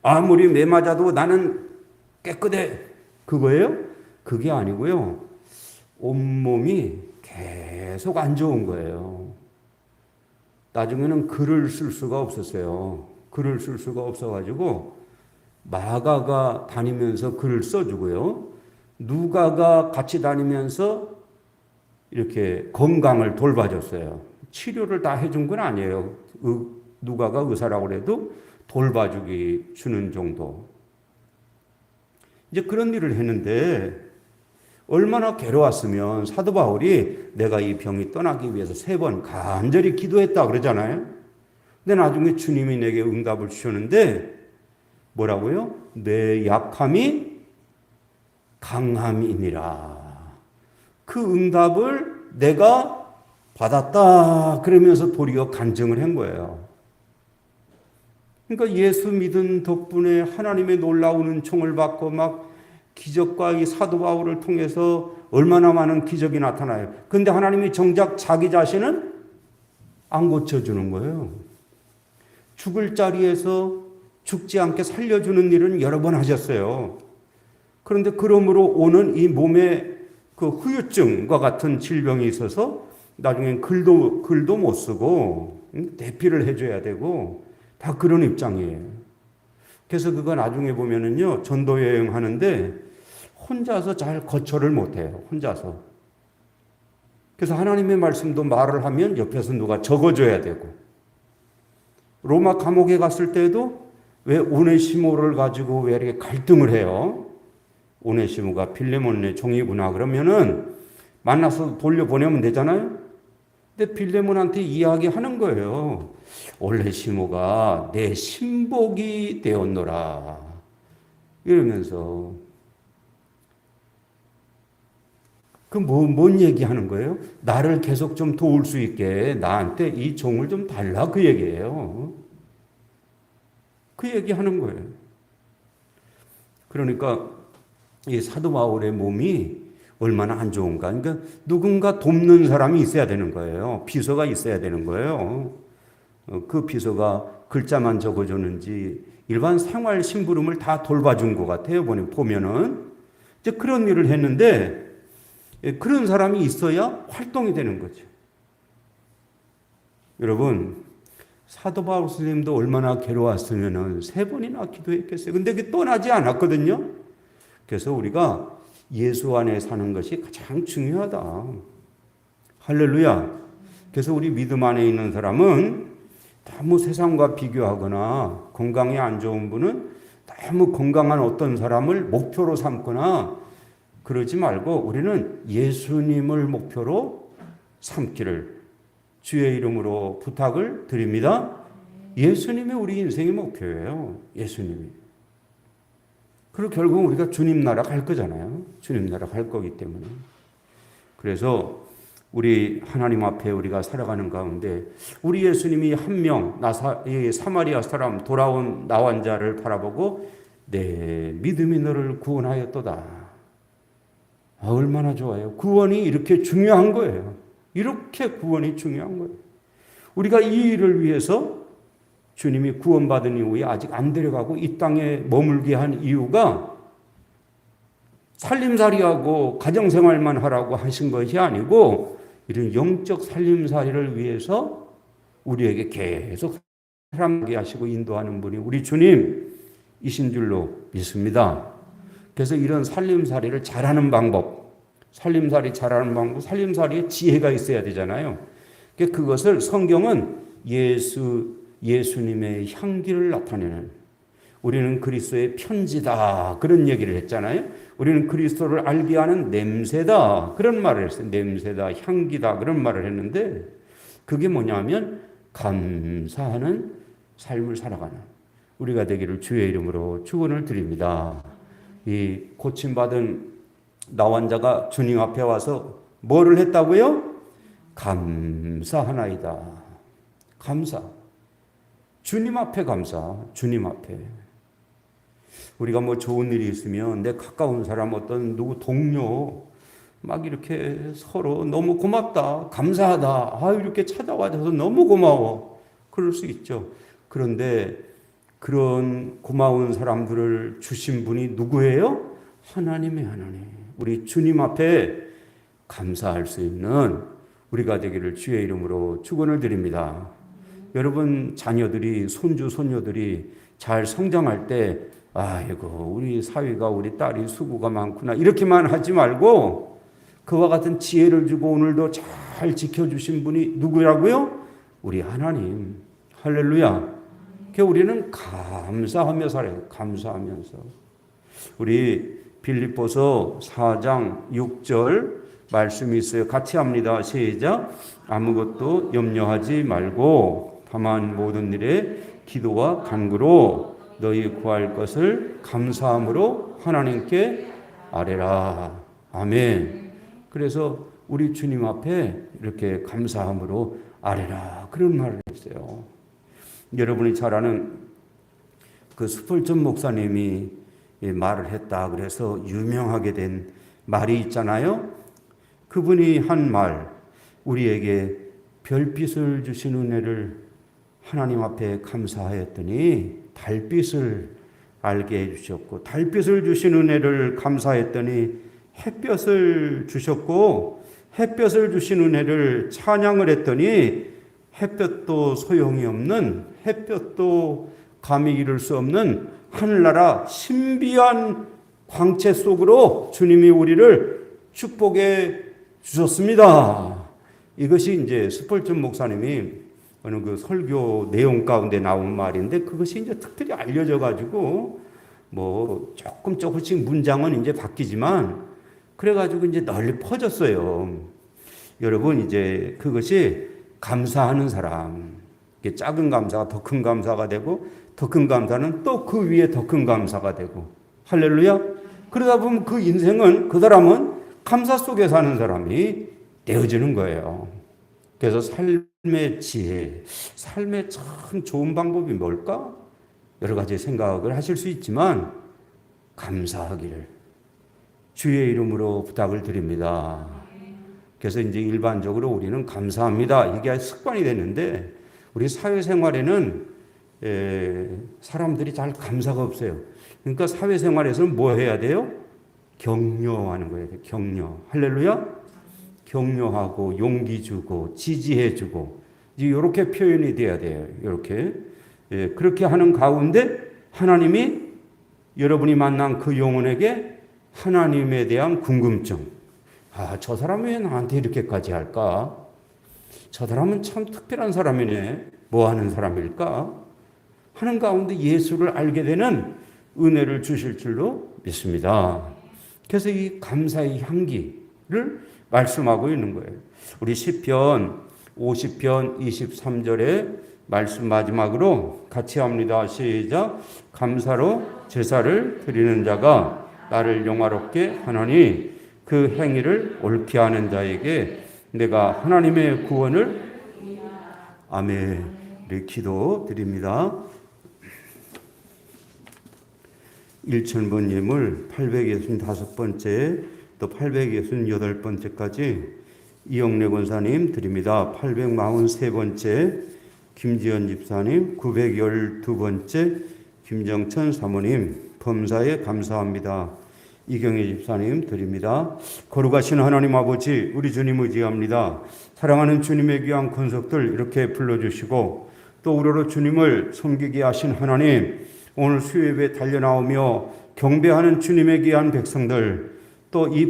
아무리 매 맞아도 나는 깨끗해. 그거예요? 그게 아니고요. 온몸이 계속 안 좋은 거예요. 나중에는 글을 쓸 수가 없었어요. 글을 쓸 수가 없어가지고 마가가 다니면서 글을 써주고요. 누가가 같이 다니면서 이렇게 건강을 돌봐줬어요. 치료를 다 해준 건 아니에요. 누가가 의사라고 해도 돌봐주기 주는 정도. 이제 그런 일을 했는데 얼마나 괴로웠으면 사도 바울이 내가 이 병이 떠나기 위해서 3번 간절히 기도했다 그러잖아요. 근데 나중에 주님이 내게 응답을 주셨는데 뭐라고요? 내 약함이 강함이니라. 그 응답을 내가 받았다 그러면서 도리어 간증을 한 거예요. 그러니까 예수 믿은 덕분에 하나님의 놀라운 은총을 받고 막 기적과 이 사도 바울을 통해서 얼마나 많은 기적이 나타나요. 그런데 하나님이 정작 자기 자신은 안 고쳐주는 거예요. 죽을 자리에서 죽지 않게 살려주는 일은 여러 번 하셨어요. 그런데 그러므로 오는 이 몸에 그 후유증과 같은 질병이 있어서 나중엔 글도 못 쓰고 대피를 해줘야 되고 다 그런 입장이에요. 그래서 그거 나중에 보면은요, 전도 여행 하는데 혼자서 잘 거처를 못해요. 혼자서. 그래서 하나님의 말씀도 말을 하면 옆에서 누가 적어줘야 되고, 로마 감옥에 갔을 때도 왜 오네시모를 가지고 왜 이렇게 갈등을 해요? 오네시모가 빌레몬의 종이구나 그러면은 만나서 돌려보내면 되잖아요. 근데 빌레몬한테 이야기하는 거예요. 오네시모가 내 신복이 되었노라 이러면서 그 뭔 얘기하는 거예요? 나를 계속 좀 도울 수 있게 나한테 이 종을 좀 달라 그 얘기예요. 그 얘기하는 거예요. 그러니까 이 사도 바울의 몸이 얼마나 안 좋은가. 그러니까 누군가 돕는 사람이 있어야 되는 거예요. 비서가 있어야 되는 거예요. 그 비서가 글자만 적어줬는지 일반 생활 심부름을 다 돌봐준 것 같아요. 보면은 이제 그런 일을 했는데 그런 사람이 있어야 활동이 되는 거죠. 여러분 사도 바울 선생님도 얼마나 괴로웠으면은 3번이나 기도했겠어요. 근데 그게 떠나지 않았거든요. 그래서 우리가 예수 안에 사는 것이 가장 중요하다. 할렐루야. 그래서 우리 믿음 안에 있는 사람은 너무 세상과 비교하거나 건강이 안 좋은 분은 너무 건강한 어떤 사람을 목표로 삼거나 그러지 말고 우리는 예수님을 목표로 삼기를 주의 이름으로 부탁을 드립니다. 예수님이 우리 인생의 목표예요. 예수님이. 그리고 결국 우리가 주님 나라 갈 거잖아요. 주님 나라 갈 거기 때문에. 그래서 우리 하나님 앞에 우리가 살아가는 가운데 우리 예수님이 한 명 사마리아 사람 돌아온 나환자를 바라보고 내 믿음이 너를 구원하였도다. 얼마나 좋아요. 구원이 이렇게 중요한 거예요. 이렇게 구원이 중요한 거예요. 우리가 이 일을 위해서 주님이 구원받은 이후에 아직 안 데려가고 이 땅에 머물게 한 이유가 살림살이하고 가정생활만 하라고 하신 것이 아니고 이런 영적 살림살이를 위해서 우리에게 계속 살아가게 하시고 인도하는 분이 우리 주님이신 줄로 믿습니다. 그래서 이런 살림살이를 잘하는 방법, 살림살이 잘하는 방법, 살림살이에 지혜가 있어야 되잖아요. 그것을 성경은 예수님의 향기를 나타내는 우리는 그리스도의 편지다 그런 얘기를 했잖아요. 우리는 그리스도를 알게 하는 냄새다 그런 말을 했어요. 냄새다, 향기다 그런 말을 했는데 그게 뭐냐면 감사하는 삶을 살아가는 우리가 되기를 주의 이름으로 축원을 드립니다. 이 고침받은 나환자가 주님 앞에 와서 뭐를 했다고요? 감사하나이다. 감사. 주님 앞에 감사. 주님 앞에. 우리가 뭐 좋은 일이 있으면 내 가까운 사람 어떤 누구 동료 막 이렇게 서로 너무 고맙다. 감사하다. 이렇게 찾아와줘서 너무 고마워. 그럴 수 있죠. 그런데 그런 고마운 사람들을 주신 분이 누구예요? 하나님의 하나님. 우리 주님 앞에 감사할 수 있는 우리가 되기를 주의 이름으로 축원을 드립니다. 여러분 자녀들이 손주 손녀들이 잘 성장할 때 아이고 우리 사위가 우리 딸이 수고가 많구나 이렇게만 하지 말고 그와 같은 지혜를 주고 오늘도 잘 지켜주신 분이 누구라고요? 우리 하나님. 할렐루야. 우리는 감사하며 살아요. 감사하면서. 우리 빌립보서 4장 6절 말씀이 있어요. 같이 합니다. 시작. 아무것도 염려하지 말고 다만 모든 일에 기도와 간구로 너희 구할 것을 감사함으로 하나님께 아뢰라. 아멘. 그래서 우리 주님 앞에 이렇게 감사함으로 아뢰라. 그런 말을 했어요. 여러분이 잘 아는 그 스펄전 목사님이 말을 했다. 그래서 유명하게 된 말이 있잖아요. 그분이 한 말, 우리에게 별빛을 주신 은혜를 하나님 앞에 감사하였더니 달빛을 알게 해주셨고, 달빛을 주신 은혜를 감사했더니 햇볕을 주셨고, 햇볕을 주신 은혜를 찬양을 했더니 햇볕도 소용이 없는, 햇볕도 감히 이룰 수 없는 하늘나라 신비한 광채 속으로 주님이 우리를 축복해 주셨습니다. 이것이 이제 스펄전 목사님이 어느 그 설교 내용 가운데 나온 말인데, 그것이 이제 특별히 알려져 가지고 뭐 조금씩 문장은 이제 바뀌지만 그래 가지고 이제 널리 퍼졌어요. 여러분, 이제 그것이 감사하는 사람, 작은 감사가 더 큰 감사가 되고, 더 큰 감사는 또 그 위에 더 큰 감사가 되고, 할렐루야. 그러다 보면 그 인생은, 그 사람은 감사 속에 사는 사람이 되어지는 거예요. 그래서 삶의 지혜, 삶의 참 좋은 방법이 뭘까? 여러 가지 생각을 하실 수 있지만 감사하기를 주의 이름으로 부탁을 드립니다. 그래서 이제 일반적으로 우리는 감사합니다, 이게 습관이 됐는데, 우리 사회생활에는 사람들이 잘 감사가 없어요. 그러니까 사회생활에서는 뭐 해야 돼요? 격려하는 거예요. 격려. 할렐루야. 격려하고 용기 주고 지지해 주고, 이렇게 표현이 돼야 돼요. 이렇게. 그렇게 하는 가운데 하나님이 여러분이 만난 그 영혼에게 하나님에 대한 궁금증, 저 사람이 왜 나한테 이렇게까지 할까? 저 사람은 참 특별한 사람이네. 뭐 하는 사람일까? 하는 가운데 예수를 알게 되는 은혜를 주실 줄로 믿습니다. 그래서 이 감사의 향기를 말씀하고 있는 거예요. 우리 시편 50편 23절에 말씀 마지막으로 같이 합니다. 시작. 감사로 제사를 드리는 자가 나를 영화롭게 하노니 그 행위를 옳게 하는 자에게 내가 하나님의 구원을, 아멘. 우리 기도 드립니다. 1000번 예물 865번째 또 868번째까지 이영래 권사님 드립니다. 843번째 김지연 집사님, 912번째 김정천 사모님, 범사에 감사합니다. 이경혜 집사님 드립니다. 거룩하신 하나님 아버지, 우리 주님 의지합니다. 사랑하는 주님의 귀한 권속들 이렇게 불러주시고, 또 우리로 주님을 섬기게 하신 하나님, 오늘 수요예배에 달려나오며 경배하는 주님의 귀한 백성들, 또 이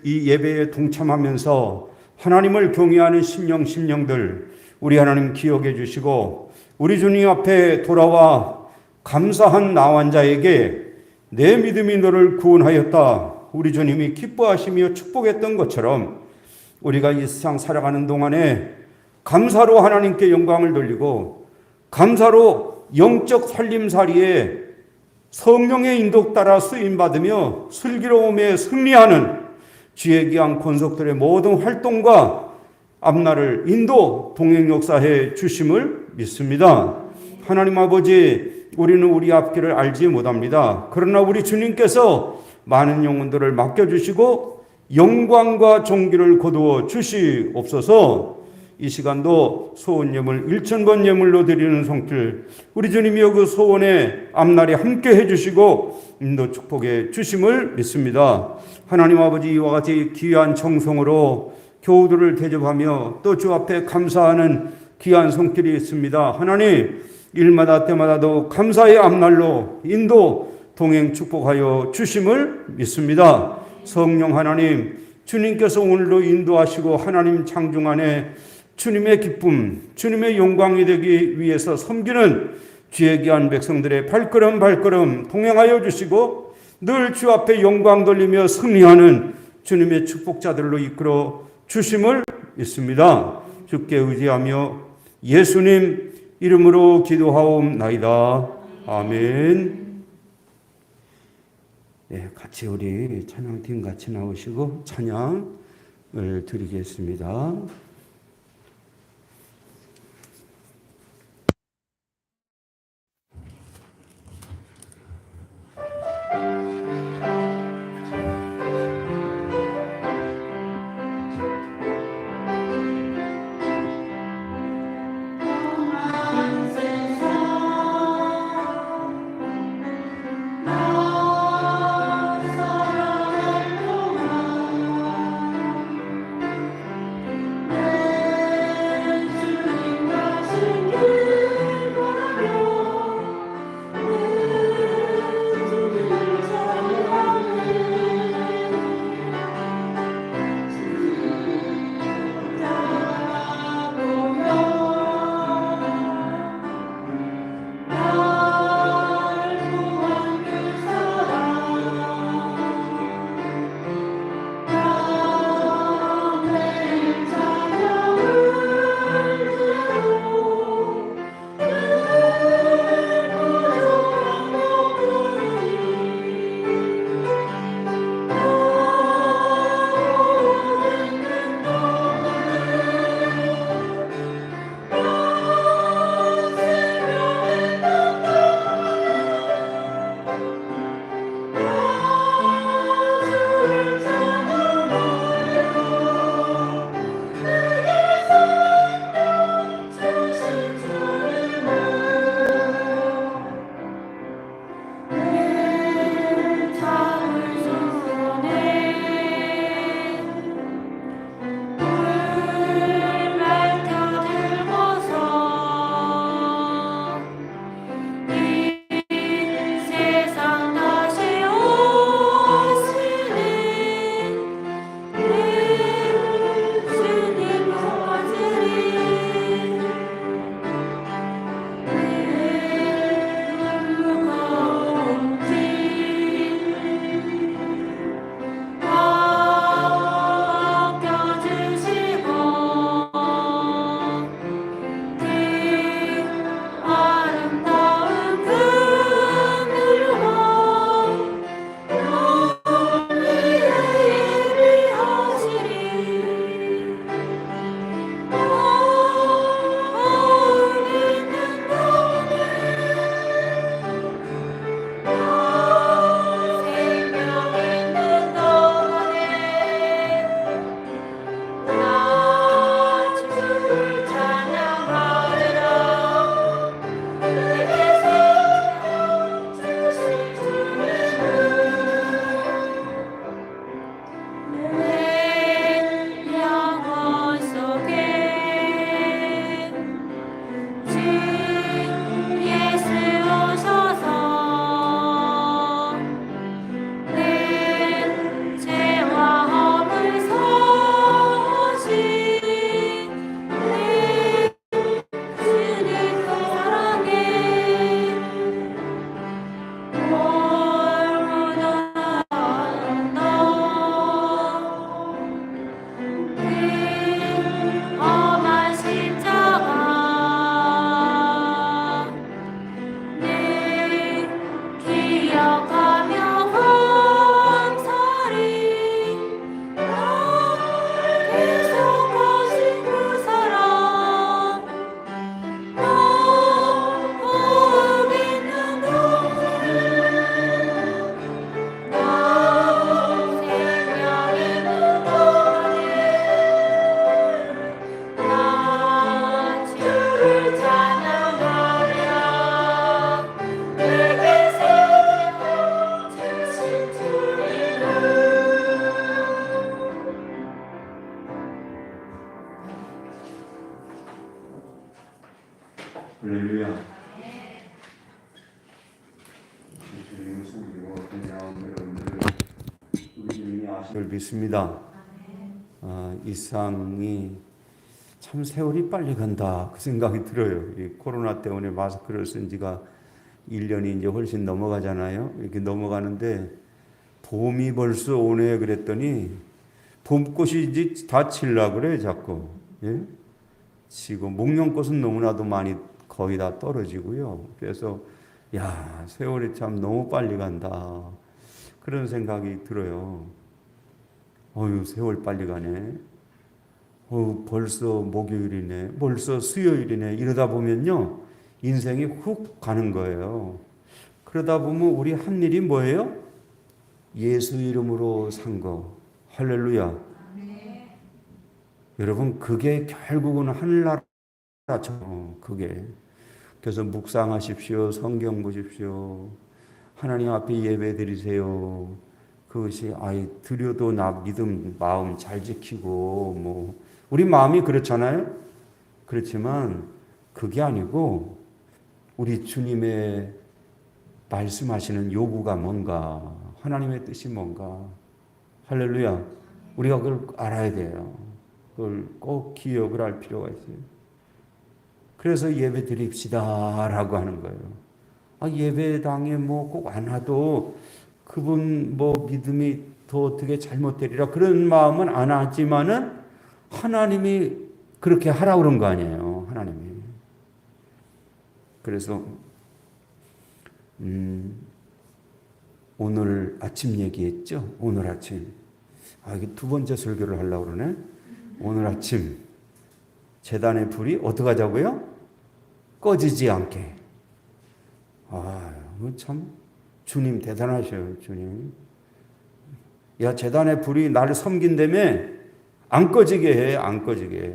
예배에 동참하면서 하나님을 경외하는 심령들, 우리 하나님 기억해 주시고, 우리 주님 앞에 돌아와 감사한 나 환자에게 내 믿음이 너를 구원하였다, 우리 주님이 기뻐하시며 축복했던 것처럼 우리가 이 세상 살아가는 동안에 감사로 하나님께 영광을 돌리고, 감사로 영적 살림살이에 성령의 인도 따라 쓰임받으며 슬기로움에 승리하는 주의 귀한 권속들의 모든 활동과 앞날을 인도 동행 역사해 주심을 믿습니다. 하나님 아버지, 우리는 우리 앞길을 알지 못합니다. 그러나 우리 주님께서 많은 영혼들을 맡겨주시고 영광과 존귀를 거두어 주시옵소서. 이 시간도 소원 예물 1000번 예물로 드리는 성길, 우리 주님이여 그 소원에 앞날에 함께 해주시고 인도 축복해 주심을 믿습니다. 하나님 아버지, 이와 같이 귀한 청송으로 교우들을 대접하며 또 주 앞에 감사하는 귀한 손길이 있습니다. 하나님, 일마다 때마다도 감사의 앞날로 인도 동행 축복하여 주심을 믿습니다. 성령 하나님, 주님께서 오늘도 인도하시고 하나님 창중 안에 주님의 기쁨, 주님의 영광이 되기 위해서 섬기는 주의 귀한 백성들의 발걸음 발걸음 동행하여 주시고 늘 주 앞에 영광 돌리며 승리하는 주님의 축복자들로 이끌어 주심을 믿습니다. 주께 의지하며 예수님 이름으로 기도하옵나이다. 아멘. 네, 같이 우리 찬양팀 같이 나오시고 찬양을 드리겠습니다. 할렐루야. 주님을 섬기고 그냥 여러분들 우리 주님이 아심을 믿습니다. 이 상이 참 세월이 빨리 간다 그 생각이 들어요. 이 코로나 때문에 마스크를 쓴 지가 1년이 이제 훨씬 넘어가잖아요. 이렇게 넘어가는데 봄이 벌써 오네 그랬더니 봄꽃이 이제 다 칠라 그래 자꾸. 예? 지금 목련꽃은 너무나도 많이 거의 다 떨어지고요. 그래서 야 세월이 참 너무 빨리 간다 그런 생각이 들어요. 어휴 세월 빨리 가네. 벌써 목요일이네. 벌써 수요일이네. 이러다 보면요 인생이 훅 가는 거예요. 그러다 보면 우리 한 일이 뭐예요? 예수 이름으로 산 거. 할렐루야. 여러분 그게 결국은 하늘나라죠. 그게. 그래서 묵상하십시오. 성경 보십시오. 하나님 앞에 예배 드리세요. 그것이 드려도 나 믿음 마음 잘 지키고 뭐 우리 마음이 그렇잖아요. 그렇지만 그게 아니고 우리 주님의 말씀하시는 요구가 뭔가, 하나님의 뜻이 뭔가. 할렐루야. 우리가 그걸 알아야 돼요. 그걸 꼭 기억을 할 필요가 있어요. 그래서 예배 드립시다라고 하는 거예요. 예배당에 뭐 꼭 안 와도 그분 뭐 믿음이 더 어떻게 잘못되리라 그런 마음은 안 하지만은 하나님이 그렇게 하라 그런 거 아니에요. 하나님이. 그래서 오늘 아침 얘기했죠. 오늘 아침. 이게 두 번째 설교를 하려고 그러네. 오늘 아침 제단의 불이 어떻게 하자고요? 꺼지지 않게. 참 주님 대단하셔요. 주님. 야 제단의 불이 나를 섬긴다며 안 꺼지게 해. 안 꺼지게 해.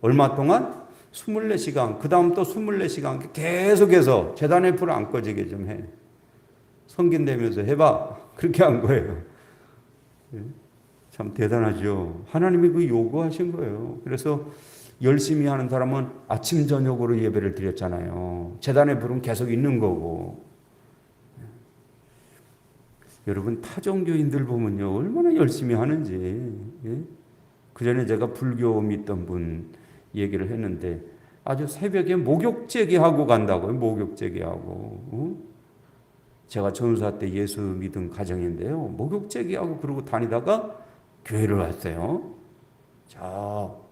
얼마 동안? 24시간. 그 다음 또 24시간 계속해서 제단의 불을 안 꺼지게 좀 해. 섬긴다면서 해봐. 그렇게 한 거예요. 참 대단하죠. 하나님이 그 요구하신 거예요. 그래서 열심히 하는 사람은 아침 저녁으로 예배를 드렸잖아요. 제단의 불은 계속 있는 거고. 여러분 타종교인들 보면요 얼마나 열심히 하는지. 그 전에 제가 불교 믿던 분 얘기를 했는데 아주 새벽에 목욕제기하고 간다고요. 목욕제기하고. 제가 전사 때 예수 믿은 가정인데요. 목욕제기하고 그러고 다니다가 교회를 왔어요. 저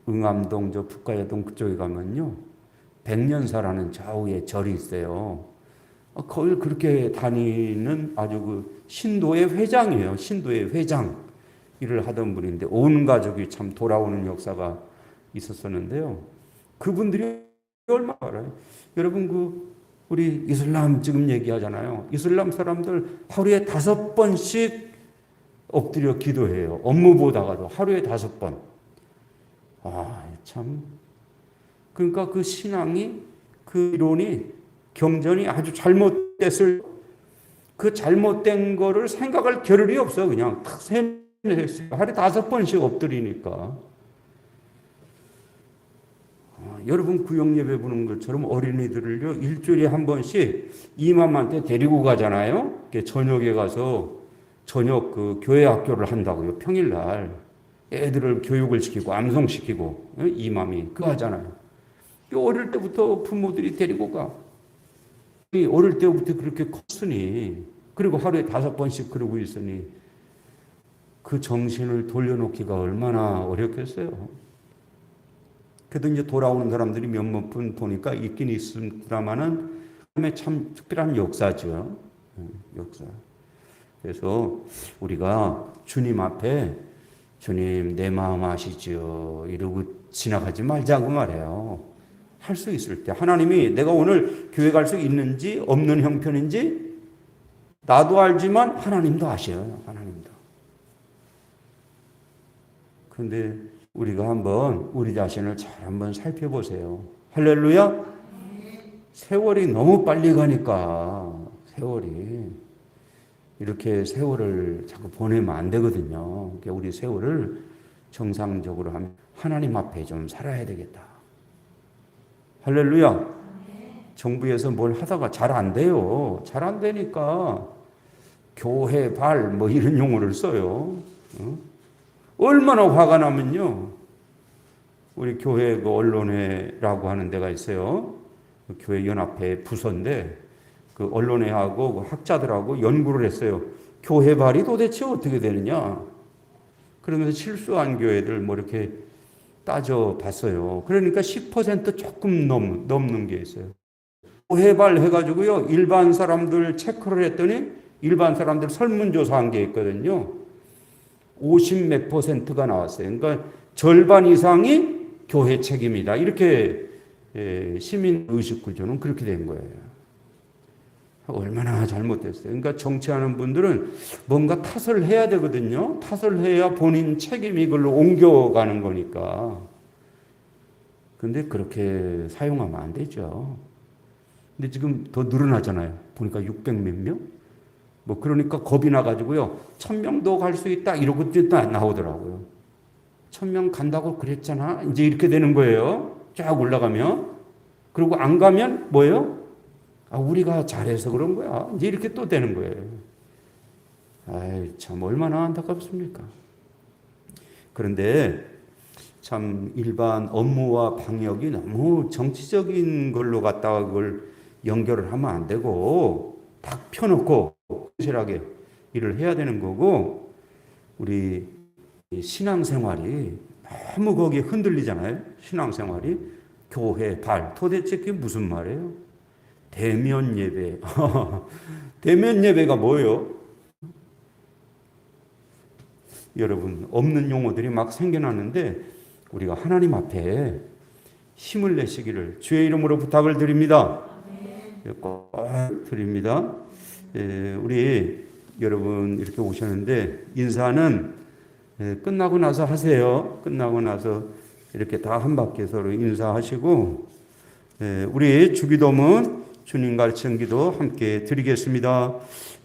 응암동 저 북가야동 그쪽에 가면요. 백년사라는 좌우에 절이 있어요. 거길 그렇게 다니는 아주 그 신도의 회장이에요. 신도의 회장 일을 하던 분인데 온 가족이 참 돌아오는 역사가 있었었는데요. 그분들이 얼마나 알아요? 여러분 우리 이슬람 지금 얘기하잖아요. 이슬람 사람들 하루에 5번씩 엎드려 기도해요. 업무 보다가도 하루에 5번. 참. 그러니까 그 신앙이, 그 이론이, 경전이 아주 잘못됐을, 그 잘못된 거를 생각할 겨를이 없어. 그냥 탁 세뇌했어요. 하루에 5번씩 엎드리니까. 여러분 구역예배 보는 것처럼 어린이들을요 일주일에 한 번씩 이맘한테 데리고 가잖아요. 저녁에 가서 저녁 그 교회 학교를 한다고요. 평일날 애들을 교육을 시키고 암송시키고 이맘이 그거 하잖아요. 어릴 때부터 부모들이 데리고 가. 어릴 때부터 그렇게 컸으니 그리고 하루에 5번씩 그러고 있으니 그 정신을 돌려놓기가 얼마나 어렵겠어요. 그래도 이제 돌아오는 사람들이 몇몇 분 보니까 있긴 있습니다만은 참 특별한 역사죠. 역사. 그래서 우리가 주님 앞에 주님 내 마음 아시죠? 이러고 지나가지 말자고 말해요. 할 수 있을 때 하나님이 내가 오늘 교회 갈 수 있는지 없는 형편인지 나도 알지만 하나님도 아셔요. 하나님도. 그런데 우리가 한번 우리 자신을 잘 한번 살펴보세요. 할렐루야. 세월이 너무 빨리 가니까 세월이 이렇게 세월을 자꾸 보내면 안 되거든요. 그러니까 우리 세월을 정상적으로 하면 하나님 앞에 좀 살아야 되겠다. 할렐루야. 정부에서 뭘 하다가 잘 안 돼요. 잘 안 되니까 교회 발 뭐 이런 용어를 써요. 얼마나 화가 나면요. 우리 교회 그 언론회라고 하는 데가 있어요. 그 교회 연합회 부서인데 그 언론회하고 그 학자들하고 연구를 했어요. 교회발이 도대체 어떻게 되느냐. 그러면서 실수한 교회들 뭐 이렇게 따져봤어요. 그러니까 10% 조금 넘는 게 있어요. 교회발 해가지고요. 일반 사람들 체크를 했더니 일반 사람들 설문조사한 게 있거든요. 50 몇 %가 나왔어요. 그러니까 절반 이상이 교회 책임이다. 이렇게 시민 의식 구조는 그렇게 된 거예요. 얼마나 잘못됐어요. 그러니까 정치하는 분들은 뭔가 탓을 해야 되거든요. 탓을 해야 본인 책임이 그걸로 옮겨가는 거니까. 근데 그렇게 사용하면 안 되죠. 근데 지금 더 늘어나잖아요. 보니까 600 몇 명? 뭐 그러니까 겁이 나가지고요. 1000명도 갈 수 있다 이러고 나오더라고요. 1000명 간다고 그랬잖아. 이제 이렇게 되는 거예요. 쫙 올라가면. 그리고 안 가면 뭐예요? 아, 우리가 잘해서 그런 거야. 이제 이렇게 또 되는 거예요. 아이, 참 얼마나 안타깝습니까? 그런데 참 일반 업무와 방역이 너무 정치적인 걸로 갖다가 그걸 연결을 하면 안 되고 딱 펴놓고 성실하게 일을 해야 되는 거고 우리 신앙생활이 너무 거기에 흔들리잖아요. 신앙생활이 교회 발 도대체 그게 무슨 말이에요? 대면 예배. 대면 예배가 뭐예요? 여러분 없는 용어들이 막 생겨나는데 우리가 하나님 앞에 힘을 내시기를 주의 이름으로 부탁을 드립니다. 꼭 드립니다. 우리 여러분 이렇게 오셨는데 인사는 끝나고 나서 하세요. 끝나고 나서 이렇게 다 한 바퀴 서로 인사하시고 우리 주기도문 주님 가르치는 기도 함께 드리겠습니다.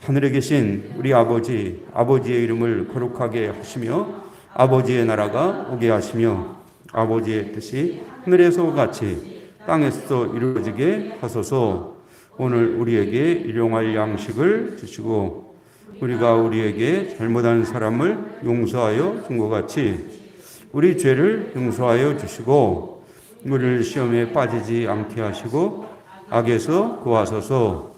하늘에 계신 우리 아버지, 아버지의 이름을 거룩하게 하시며 아버지의 나라가 오게 하시며 아버지의 뜻이 하늘에서 같이 땅에서도 이루어지게 하소서. 오늘 우리에게 일용할 양식을 주시고 우리가 우리에게 잘못한 사람을 용서하여 준 것 같이 우리 죄를 용서하여 주시고 우리를 시험에 빠지지 않게 하시고 악에서 구하소서.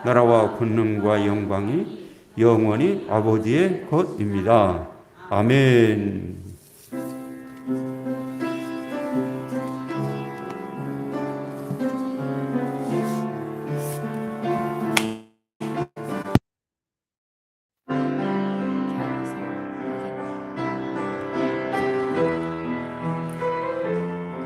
나라와 권능과 영광이 영원히 아버지의 것입니다. 아멘.